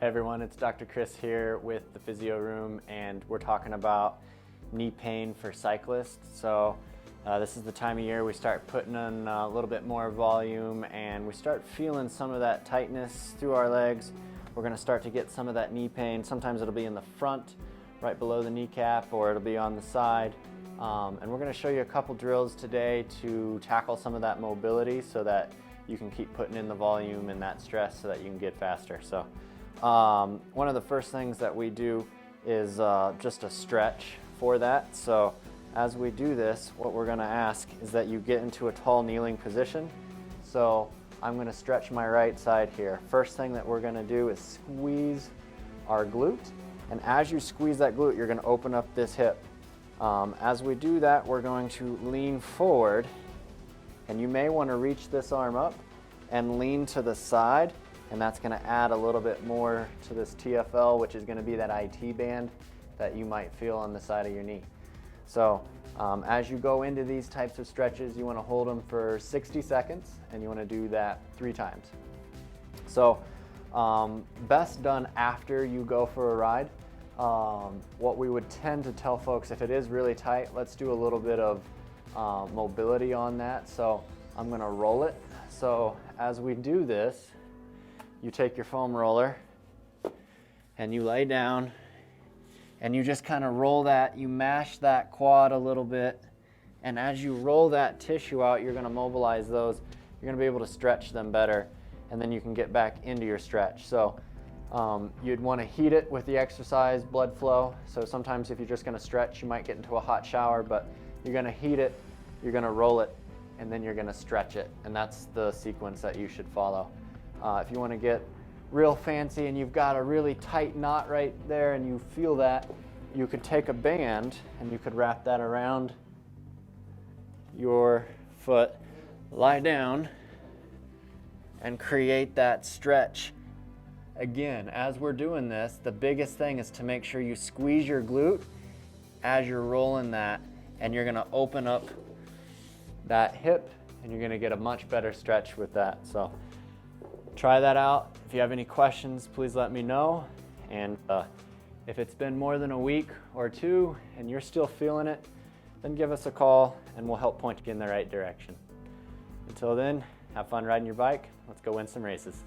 Hey everyone, it's Dr. Chris here with the Physio Room, and we're talking about knee pain for cyclists. So this is the time of year we start putting in a little bit more volume and we start feeling some of that tightness through our legs. We're going to start to get some of that knee pain. Sometimes it'll be in the front, right below the kneecap, or it'll be on the side. And we're going to show you a couple drills today to tackle some of that mobility so that you can keep putting in the volume and that stress so that you can get faster. So one of the first things that we do is just a stretch for that. So as we do this, what we're going to ask is that you get into a tall kneeling position. So I'm going to stretch my right side here. First thing that we're going to do is squeeze our glute, and as you squeeze that glute, you're going to open up this hip. As we do that, we're going to lean forward, and you may want to reach this arm up and lean to the side, and that's going to add a little bit more to this TFL, which is going to be that IT band that you might feel on the side of your knee. So as you go into these types of stretches, you want to hold them for 60 seconds, and you want to do that 3 times. So best done after you go for a ride. What we would tend to tell folks, if it is really tight, let's do a little bit of mobility on that. So I'm going to roll it. So as we do this, you take your foam roller and you lay down and you just kind of roll that, you mash that quad a little bit, and as you roll that tissue out, you're going to mobilize those. You're going to be able to stretch them better, and then you can get back into your stretch. So you'd want to heat it with the exercise, blood flow. So sometimes if you're just going to stretch, you might get into a hot shower, but you're going to heat it, you're going to roll it, and then you're going to stretch it, and that's the sequence that you should follow. If you want to get real fancy and you've got a really tight knot right there and you feel that, you could take a band and you could wrap that around your foot, lie down, and create that stretch. Again, as we're doing this, the biggest thing is to make sure you squeeze your glute as you're rolling that, and you're going to open up that hip and you're going to get a much better stretch with that. So try that out. If you have any questions, please let me know. And if it's been more than a week or 2 and you're still feeling it, then give us a call and we'll help point you in the right direction. Until then, have fun riding your bike. Let's go win some races.